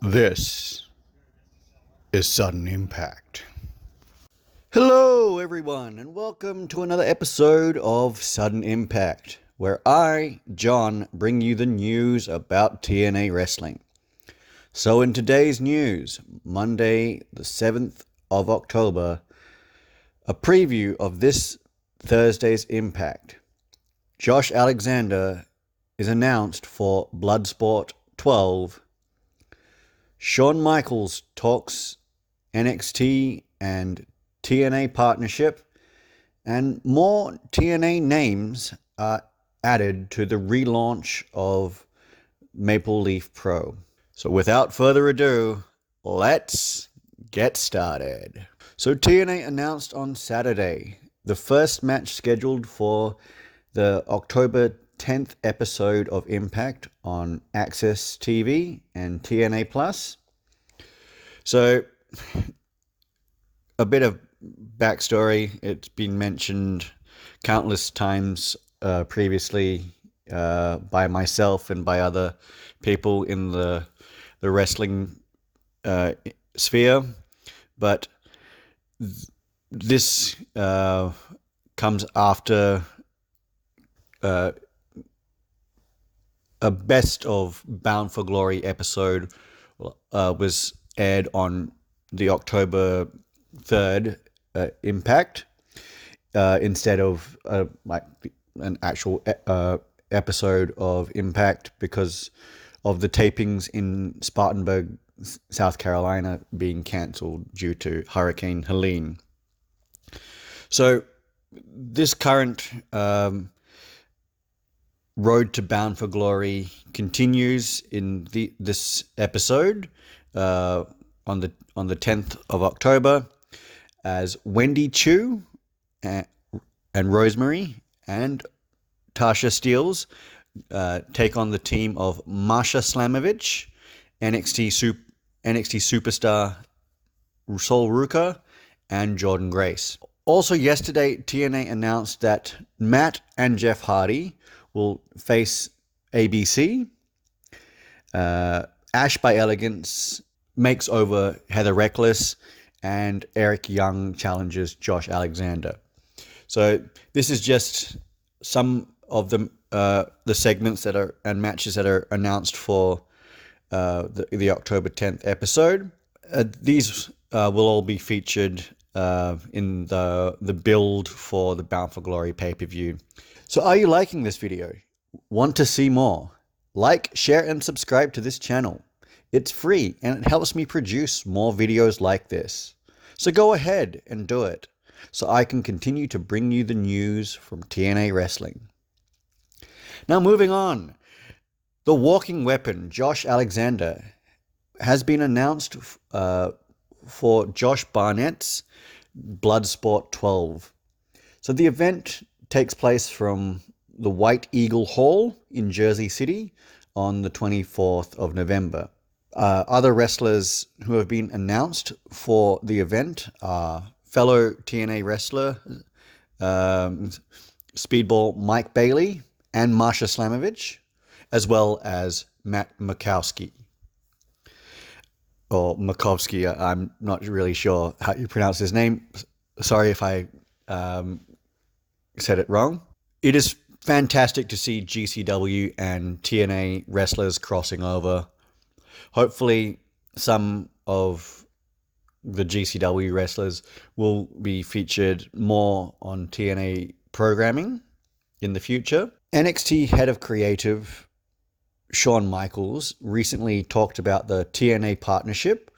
This is Sudden Impact. Hello, everyone, and welcome to another episode of Sudden Impact, where I, John, bring you the news about TNA wrestling. So in today's news, Monday the 7th of October, a preview of this Thursday's Impact. Josh Alexander is announced for Bloodsport XII. Shawn Michaels talks NXT and TNA partnership, and more TNA names are added to the relaunch of Maple Leaf Pro. So without further ado, let's get started. So TNA announced on Saturday the first match scheduled for the October 10th episode of Impact on Access TV and TNA Plus. So, a bit of backstory. It's been mentioned countless times previously by myself and by other people in the wrestling sphere, but this comes after a best of Bound for Glory episode was aired on the October 3rd Impact instead of like an actual episode of Impact because of the tapings in Spartanburg, South Carolina being cancelled due to Hurricane Helene. So this current Road to Bound for Glory continues in this episode on the 10th of October as Wendy Chu and Rosemary and Tasha Steeles take on the team of Masha Slamovich, NXT superstar Sol Ruka, and Jordan Grace. Also yesterday, TNA announced that Matt and Jeff Hardy will face ABC. Ash by Elegance makes over Heather Reckless, and Eric Young challenges Josh Alexander. So this is just some of the segments that are and matches that are announced for the October 10th episode. These will all be featured in the build for the Bound for Glory pay-per-view. So are you liking this video? Want to see more? Like, share, and subscribe to this channel. It's free and it helps me produce more videos like this. So go ahead and do it so I can continue to bring you the news from TNA Wrestling. Now moving on. The walking weapon, Josh Alexander, has been announced for Josh Barnett's Bloodsport XII. So the event takes place from the White Eagle Hall in Jersey City on the 24th of November. Other wrestlers who have been announced for the event are fellow TNA wrestler Speedball Mike Bailey and Masha Slamovich, as well as Matt Makowski. Or Makovsky, I'm not really sure how you pronounce his name. Sorry if I said it wrong. It is fantastic to see GCW and TNA wrestlers crossing over. Hopefully some of the GCW wrestlers will be featured more on TNA programming in the future. NXT head of creative Shawn Michaels recently talked about the TNA partnership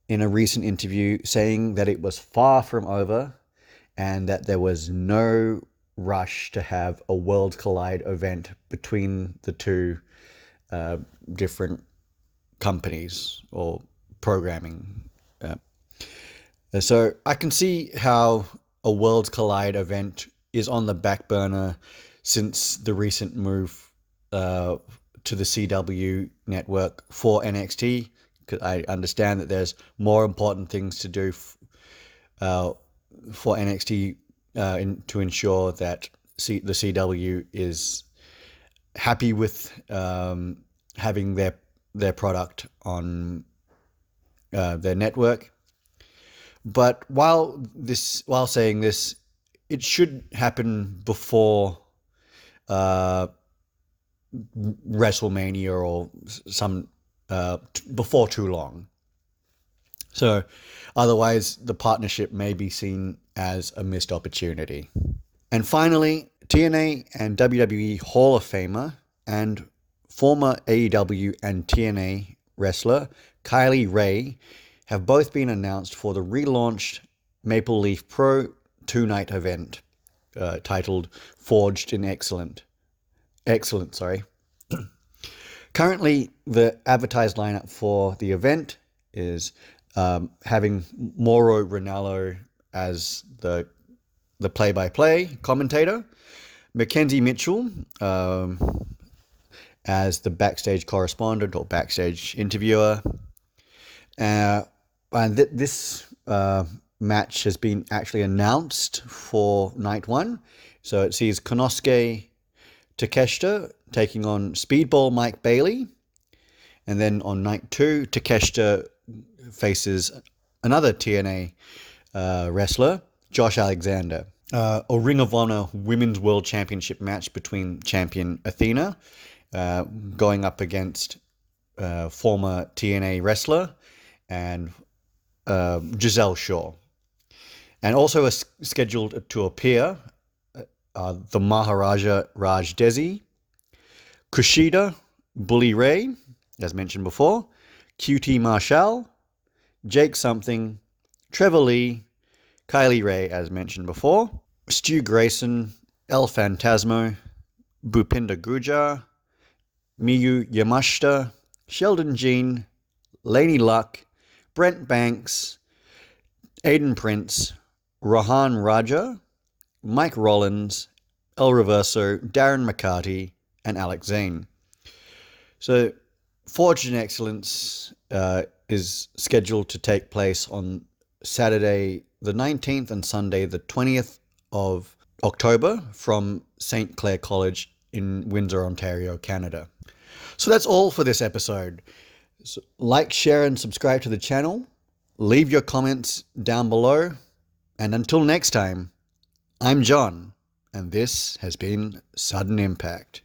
in a recent interview, saying that it was far from over and that there was no rush to have a Worlds Collide event between the two different companies or programming. So I can see how a Worlds Collide event is on the back burner since the recent move to the CW network for NXT, because I understand that there's more important things to do for NXT to ensure that the CW is happy with having their product on their network. But while saying this, it should happen before WrestleMania or some before too long. So otherwise, the partnership may be seen as a missed opportunity. And finally, TNA and WWE Hall of Famer and former AEW and TNA wrestler Kylie Rae have both been announced for the relaunched Maple Leaf Pro two-night event titled Forged in Excellence. Currently, the advertised lineup for the event is having Mauro Ranallo as the play-by-play commentator, Mackenzie Mitchell as the backstage correspondent or backstage interviewer. And this match has been actually announced for night one. So it sees Konosuke Takeshita taking on Speedball Mike Bailey. And then on night two, Takeshita faces another TNA wrestler, Josh Alexander. A Ring of Honor Women's World Championship match between champion Athena going up against former TNA wrestler and Giselle Shaw. And also scheduled to appear the Maharaja Raj Desi, Kushida, Bully Ray, as mentioned before, QT Marshall, Jake Something, Trevor Lee, Kylie Rae, as mentioned before, Stu Grayson, El Phantasmo, Bhupinder Gujar, Miyu Yamashita, Sheldon Jean, Laney Luck, Brent Banks, Aiden Prince, Rohan Raja, Mike Rollins, El Reverso, Darren McCarty, and Alex Zane. So, Forged in Excellence is scheduled to take place on Saturday the 19th and Sunday the 20th of October from St. Clair College in Windsor, Ontario, Canada. So that's all for this episode. So like, share, and subscribe to the channel. Leave your comments down below. And until next time, I'm John, and this has been Sudden Impact.